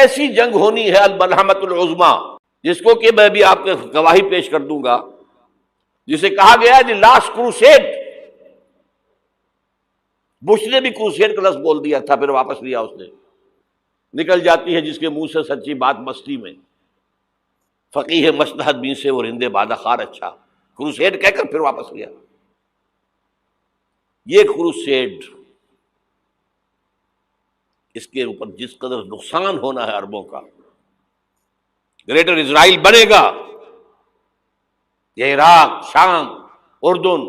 ایسی جنگ ہونی ہے الملحمۃ العظمیٰ، جس کو کہ میں بھی آپ کے گواہی پیش کر دوں گا، جسے کہا گیا ہے دی لاسٹ کروسیڈ۔ بش نے بھی کروسیڈ کا لفظ بول دیا تھا، پھر واپس لیا اس نے۔ نکل جاتی ہے جس کے منہ سے سچی بات مستی میں، فقیہ مصلحت بھی سے اور ہندے بادہ خار اچھا، کروسیڈ کہہ کر پھر واپس لیا۔ یہ کروسیڈ، اس کے اوپر جس قدر نقصان ہونا ہے عربوں کا، گریٹر اسرائیل بنے گا، یہ عراق، شام، اردن،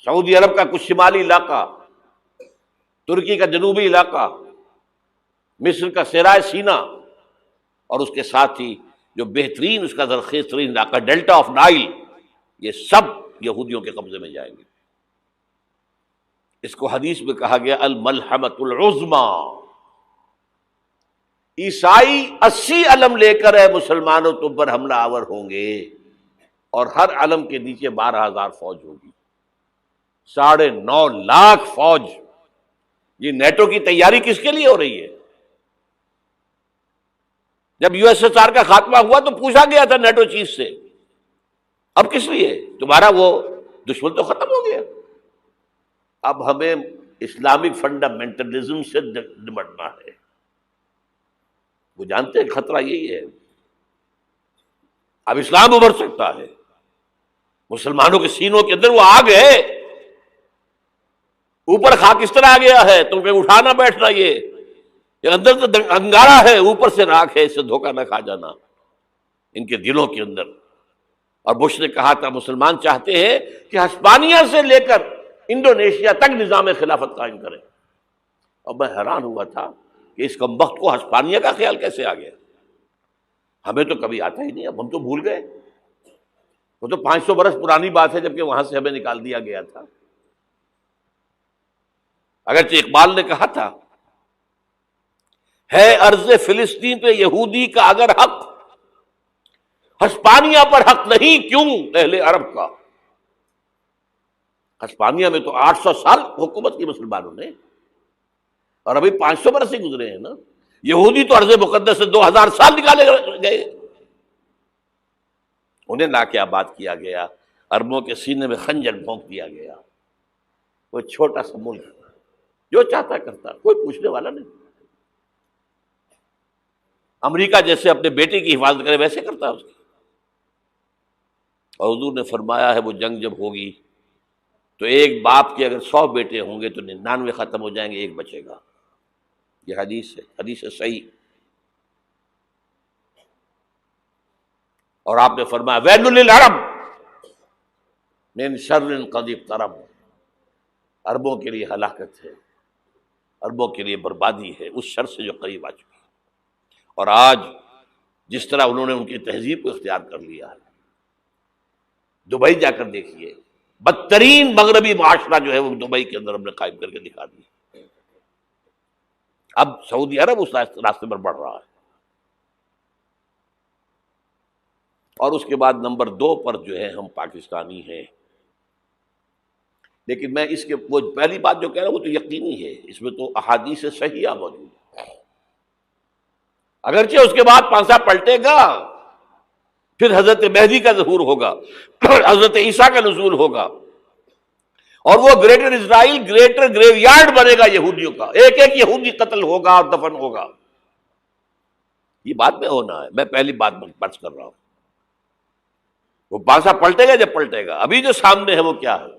سعودی عرب کا کچھ شمالی علاقہ، ترکی کا جنوبی علاقہ، مصر کا صحرائے سینا، اور اس کے ساتھ ہی جو بہترین اس کا زرخیز ترین علاقہ ڈیلٹا آف نائل، یہ سب یہودیوں کے قبضے میں جائیں گے۔ اس کو حدیث میں کہا گیا الملحمۃ العظمیٰ۔ عیسائی 80 علم لے کر اے مسلمانوں تم پر حملہ آور ہوں گے، اور ہر علم کے نیچے 12,000 فوج ہوگی، 9.5 لاکھ فوج۔ یہ نیٹو کی تیاری کس کے لیے ہو رہی ہے؟ جب یو ایس ایس آر کا خاتمہ ہوا تو پوچھا گیا تھا نیٹو چیف سے، اب کس لیے؟ تمہارا وہ دشمن تو ختم ہو گیا، اب ہمیں اسلامک فنڈامنٹلزم سے نمٹنا ہے۔ وہ جانتے ہیں خطرہ یہی ہے، اب اسلام ابھر سکتا ہے، مسلمانوں کے سینوں کے اندر وہ آگ ہے، اوپر خاکستر آ گیا ہے، تم کو اٹھانا بیٹھنا، یہ اندر تو انگارہ ہے، اوپر سے راکھ ہے، اس سے دھوکہ نہ کھا جانا ان کے دلوں کے اندر۔ اور بش نے کہا تھا مسلمان چاہتے ہیں کہ ہسپانیہ سے لے کر انڈونیشیا تک نظام خلافت قائم کریں، اور میں حیران ہوا تھا کہ اس کمبخت کو ہسپانیہ کا خیال کیسے آ گیا؟ ہمیں تو کبھی آتا ہی نہیں، اب ہم تو بھول گئے، وہ تو 500 برس پرانی بات ہے جبکہ وہاں سے ہمیں نکال دیا گیا تھا۔ اگرچہ اقبال نے کہا تھا ہے ارض فلسطین پہ یہودی کا اگر حق، ہسپانیہ پر حق نہیں کیوں اہل عرب کا؟ ہسپانیہ میں تو 800 سال حکومت کی مسلمانوں نے، اور ابھی 500 برس سے گزرے ہیں نا۔ یہودی تو ارض مقدس سے 2000 سال نکالے گئے، انہیں لا کے آباد کیا گیا، عربوں کے سینے میں خنجر بھونک دیا گیا۔ وہ چھوٹا سا ملک جو چاہتا کرتا، کوئی پوچھنے والا نہیں۔ امریکہ جیسے اپنے بیٹے کی حفاظت کرے ویسے کرتا اس کی۔ اور حضور نے فرمایا ہے وہ جنگ جب ہوگی تو ایک باپ کے اگر 100 بیٹے ہوں گے تو 99 ختم ہو جائیں گے، ایک بچے گا۔ یہ حدیث ہے، حدیث ہے صحیح۔ اور آپ نے فرمایا ویل للعرب من شر قد اقترب، عربوں کے لیے ہلاکت ہے، عربوں کے لیے بربادی ہے اس شر سے جو قریب آ چکی ہے۔ اور آج جس طرح انہوں نے ان کی تہذیب کو اختیار کر لیا ہے، دبئی جا کر دیکھیے، بدترین مغربی معاشرہ جو ہے وہ دبئی کے اندر ہم نے قائم کر کے دکھا دیا۔ اب سعودی عرب اس راستے پر بڑھ رہا ہے۔ اور اس کے بعد نمبر 2 پر جو ہے ہم پاکستانی ہیں، لیکن میں اس کے وہ پہلی بات جو کہہ رہا ہوں وہ تو یقینی ہے، اس میں تو احادیث صحیحہ موجود ہے۔ اگرچہ اس کے بعد پانسا پلٹے گا، پھر حضرت مہدی کا ظہور ہوگا، حضرت عیسیٰ کا نزول ہوگا، اور وہ گریٹر اسرائیل گریٹر گریو یارڈ بنے گا یہودیوں کا، ایک ایک یہودی قتل ہوگا اور دفن ہوگا۔ یہ بات میں ہونا ہے، میں پہلی بات بات کر رہا ہوں۔ وہ پانسا پلٹے گا جب پلٹے گا، ابھی جو سامنے ہے وہ کیا ہے؟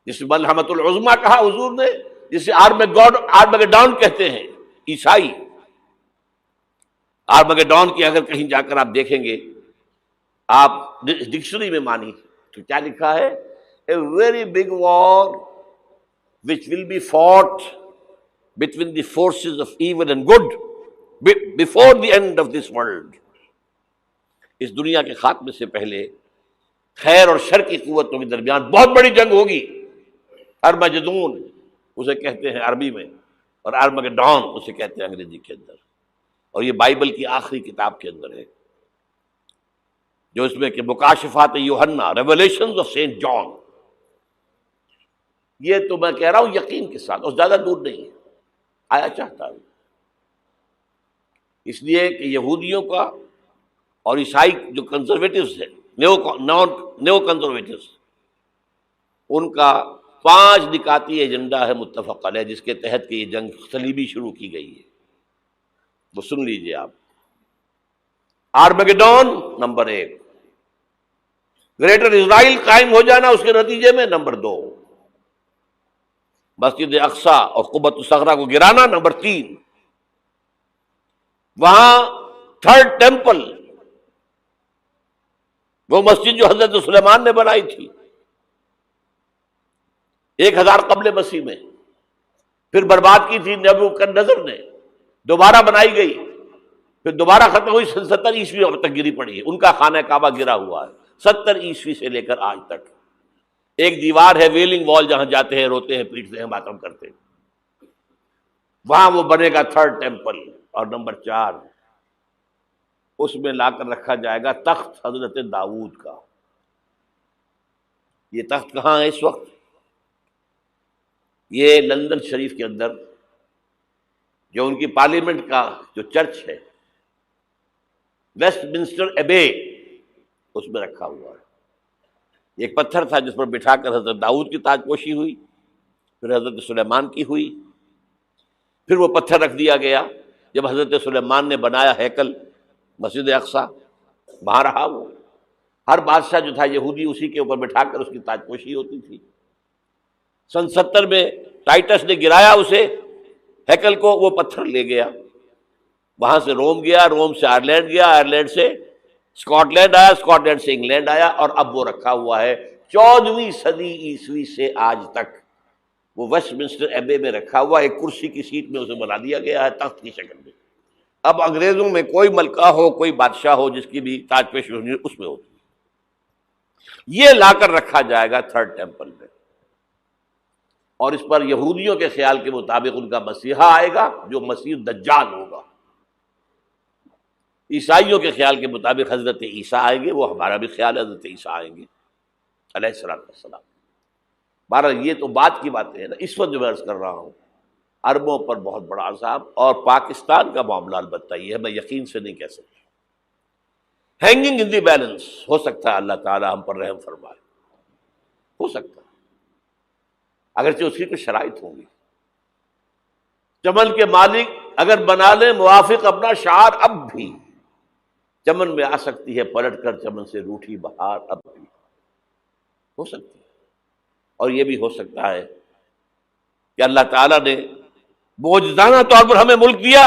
جس ملحمۃ العظمیٰ کہا حضور نے، جسے آرمگیڈون کہتے ہیں عیسائی۔ آرمگیڈون کی اگر کہیں جا کر آپ دیکھیں گے، آپ ڈکشنری میں مانی تو کیا لکھا ہے؟ A very big war which will be fought between the forces of evil and good before the end of this world۔ اس دنیا کے خاتمے سے پہلے خیر اور شر کی قوتوں کے درمیان بہت بڑی جنگ ہوگی۔ ارمجدون اسے کہتے ہیں عربی میں، اور آرمگیڈون اسے کہتے ہیں انگریزی کے اندر، اور یہ بائبل کی آخری کتاب کے اندر ہے، جو اس میں کہ مکاشفات یوحنا، ریولیشنز آف سینٹ جان۔ یہ تو میں کہہ رہا ہوں یقین کے ساتھ، اور زیادہ دور نہیں ہے، آیا چاہتا ہوں اس لیے کہ یہودیوں کا اور عیسائی جو کنزرویٹوز ہیں، نیو کنزرویٹوز، ان کا 5 نکاتی ایجنڈا ہے متفق علیہ، جس کے تحت کہ یہ جنگ صلیبی شروع کی گئی ہے. وہ سن لیجئے آپ. آرمیگیڈون نمبر 1، گریٹر اسرائیل قائم ہو جانا اس کے نتیجے میں نمبر 2، مسجد اقصی اور قبۃ الصغریٰ کو گرانا نمبر 3، وہاں تھرڈ ٹیمپل، وہ مسجد جو حضرت سلیمان نے بنائی تھی 1000 قبل مسیح میں، پھر برباد کی تھی نبوکدنضر نے، دوبارہ بنائی گئی، پھر دوبارہ ختم ہوئی 70 عیسوی تک گری پڑی ہے. ان کا خانہ کعبہ گرا ہوا ہے 70 عیسوی سے لے کر آج تک. ایک دیوار ہے ویلنگ وال، جہاں جاتے ہیں، روتے ہیں، پیٹتے ہیں، ماتم کرتے ہیں، وہاں وہ بنے گا تھرڈ ٹیمپل. اور نمبر 4، اس میں لا کر رکھا جائے گا تخت حضرت داؤد کا. یہ تخت کہاں ہے اس وقت؟ یہ لندن شریف کے اندر جو ان کی پارلیمنٹ کا جو چرچ ہے، ویسٹ منسٹر ایبے، اس میں رکھا ہوا ہے. ایک پتھر تھا جس پر بٹھا کر حضرت داؤد کی تاج پوشی ہوئی، پھر حضرت سلیمان کی ہوئی، پھر وہ پتھر رکھ دیا گیا جب حضرت سلیمان نے بنایا ہیکل مسجد اقصی، وہاں رہا وہ. ہر بادشاہ جو تھا یہودی اسی کے اوپر بٹھا کر اس کی تاج پوشی ہوتی تھی. سن 70 میں ٹائٹس نے گرایا اسے ہیکل کو، وہ پتھر لے گیا، وہاں سے روم گیا، روم سے آئرلینڈ گیا، آئرلینڈ سے اسکاٹ لینڈ آیا، اسکاٹ لینڈ سے انگلینڈ آیا، اور اب وہ رکھا ہوا ہے 14ویں صدی عیسوی سے آج تک. وہ ویسٹ منسٹر ایبے میں رکھا ہوا، ایک کرسی کی سیٹ میں اسے بنا دیا گیا ہے تخت کی شکل میں. اب انگریزوں میں کوئی ملکہ ہو، کوئی بادشاہ ہو جس کی بھی تاج پوشی ہونی اس میں ہوتی. یہ لا کر رکھا جائے گا تھرڈ ٹیمپل میں، اور اس پر یہودیوں کے خیال کے مطابق ان کا مسیحا آئے گا جو مسیح دجال ہوگا. عیسائیوں کے خیال کے مطابق حضرت عیسیٰ آئیں گے، وہ ہمارا بھی خیال ہے حضرت عیسیٰ آئیں گے علیہ السلام. بہرحال یہ تو بات کی باتیں ہیں نا. اس وقت جو میں عرض کر رہا ہوں عربوں پر بہت بڑا عذاب، اور پاکستان کا معاملہ البتہ یہ ہے، میں یقین سے نہیں کہہ سکتا. ہینگنگ ان دی بیلنس، ہو سکتا ہے اللہ تعالی ہم پر رحم فرمائے، ہو سکتا ہے، اگرچہ اس کی کچھ شرائط ہوں گی. چمن کے مالک اگر بنا لیں موافق اپنا شعار، اب بھی چمن میں آ سکتی ہے پلٹ کر چمن سے روٹھی بہار، اب بھی ہو سکتی ہے. اور یہ بھی ہو سکتا ہے کہ اللہ تعالیٰ نے معجزانہ طور پر ہمیں ملک دیا،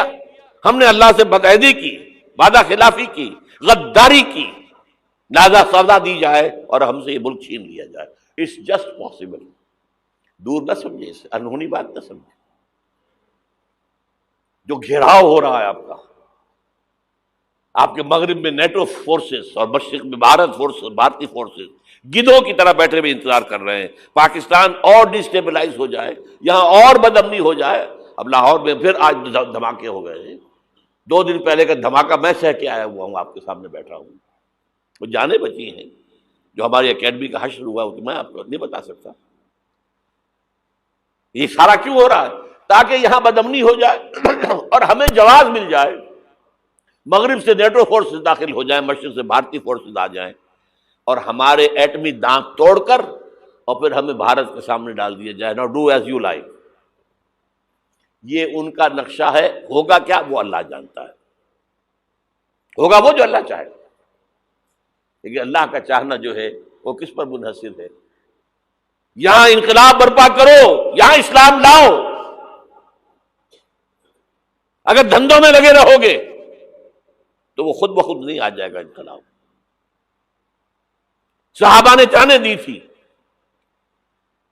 ہم نے اللہ سے بدعہدی کی، وعدہ خلافی کی، غداری کی، لہذا سزا دی جائے اور ہم سے یہ ملک چھین لیا جائے. It's just possible. دور نہ سمجھے اسے، انہونی بات نہ سمجھے. جو گھیراؤ ہو رہا ہے آپ کے مغرب میں نیٹو فورسز اور مشرق میں بھارتی فورسز گدھوں کی طرح بیٹھے ہوئے انتظار کر رہے ہیں پاکستان اور ڈسٹیبلائز ہو جائے، یہاں اور بدامنی ہو جائے. اب لاہور میں پھر آج دھماکے ہو گئے ہیں. 2 دن پہلے کا دھماکہ میں سہ کے آیا ہوا ہوں، آپ کے سامنے بیٹھا ہوں. وہ جانیں بچی ہیں جو ہماری اکیڈمی کا حشر ہوا ہے، میں آپ کو نہیں بتا سکتا. یہ سارا کیوں ہو رہا ہے؟ تاکہ یہاں بدامنی ہو جائے اور ہمیں جواز مل جائے. مغرب سے نیٹو فورسز داخل ہو جائیں، مشرق سے بھارتی فورسز آ جائیں، اور ہمارے ایٹمی دانت توڑ کر اور پھر ہمیں بھارت کے سامنے ڈال دیا جائے. Now do as you like. یہ ان کا نقشہ ہے. ہوگا کیا وہ اللہ جانتا ہے، ہوگا وہ جو اللہ چاہے. لیکن اللہ کا چاہنا جو ہے وہ کس پر منحصر ہے؟ یہاں انقلاب برپا کرو، یہاں اسلام لاؤ. اگر دھندوں میں لگے رہو گے تو وہ خود بخود نہیں آ جائے گا انقلاب. صحابہ نے جانیں دی تھی،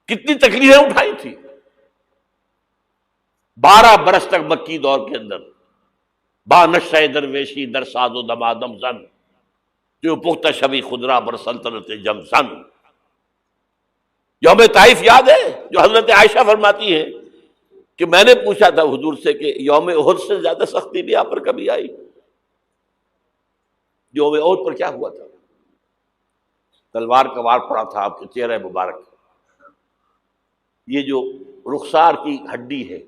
کتنی تکلیفیں اٹھائی تھی. 12 برس تک مکی دور کے اندر با نشہ درویشی در ساز و دمادم زن، جو پختہ شبی خدرا بر سلطنت جم سن. یوم طائف یاد ہے جو حضرت عائشہ فرماتی ہے کہ میں نے پوچھا تھا حضور سے کہ یوم احد سے زیادہ سختی بھی آپ پر کبھی آئی؟ یوم احد پر کیا ہوا تھا؟ تلوار کا وار پڑا تھا آپ کے چہرے مبارک. یہ جو رخسار کی ہڈی ہے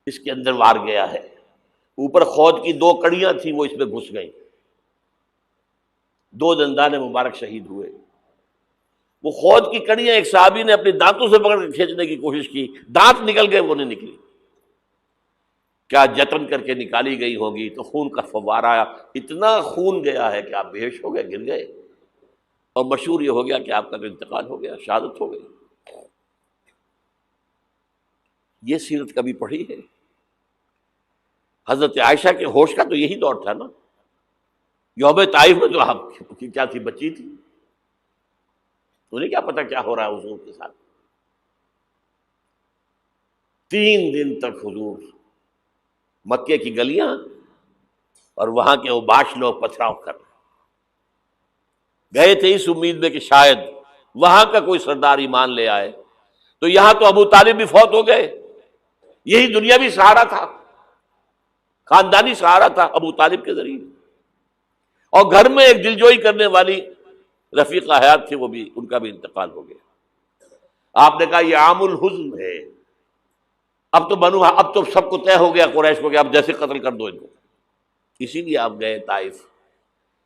اس کے اندر وار گیا ہے. اوپر خود کی 2 کڑیاں تھیں، وہ اس میں گھس گئیں، 2 دندان مبارک شہید ہوئے۔ وہ خود کی کڑیاں ایک صحابی نے اپنے دانتوں سے پکڑ کے کھینچنے کی کوشش کی، دانت نکل گئے، وہ نہیں نکلی۔ کیا جتن کر کے نکالی گئی ہوگی تو خون کا فوارہ آیا، اتنا خون گیا ہے کہ آپ بے ہوش ہو گئے، گر گئے، اور مشہور یہ ہو گیا کہ آپ کا تو انتقال ہو گیا، شہادت ہو گئی۔ یہ سیرت کبھی پڑھی ہے؟ حضرت عائشہ کے ہوش کا تو یہی دور تھا نا، یوم طائف میں تو آپ کی کیا تھی، بچی تھی، انہیں کیا پتا کیا ہو رہا ہے حضور کے ساتھ۔ 3 دن تک حضور مکے کی گلیاں اور وہاں کے اوباش لوگ پتھراؤ کر رہے، گئے تھے اس امید میں کہ شاید وہاں کا کوئی سردار ایمان لے آئے، تو یہاں تو ابو طالب بھی فوت ہو گئے، یہی دنیاوی سہارا تھا، خاندانی سہارا تھا ابو طالب کے ذریعے، اور گھر میں ایک دلجوئی کرنے والی رفیقہ حیات تھی، وہ بھی، ان کا بھی انتقال ہو گیا۔ آپ نے کہا یہ عام الحزن ہے، اب تو سب کو طے ہو گیا قریش کو کہ اب جیسے قتل کر دو ان کو، اسی لیے آپ گئے طائف،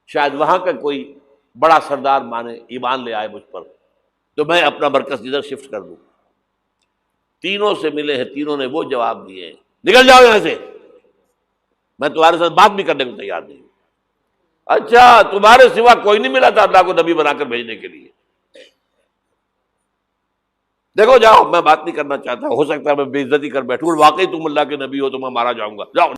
شاید وہاں کا کوئی بڑا سردار مانے، ایمان لے آئے مجھ پر، تو میں اپنا مرکز ادھر شفٹ کر دوں۔ تینوں سے ملے ہیں، تینوں نے وہ جواب دیے ہیں، نکل جاؤ یہاں سے، میں تمہارے ساتھ بات بھی کرنے کو تیار نہیں۔ اچھا، تمہارے سوا کوئی نہیں ملا تھا اللہ کو نبی بنا کر بھیجنے کے لیے؟ دیکھو جاؤ، میں بات نہیں کرنا چاہتا، ہو سکتا ہے میں بے عزتی کر بیٹھوں، واقعی تم اللہ کے نبی ہو تو میں مارا جاؤں گا، جاؤ۔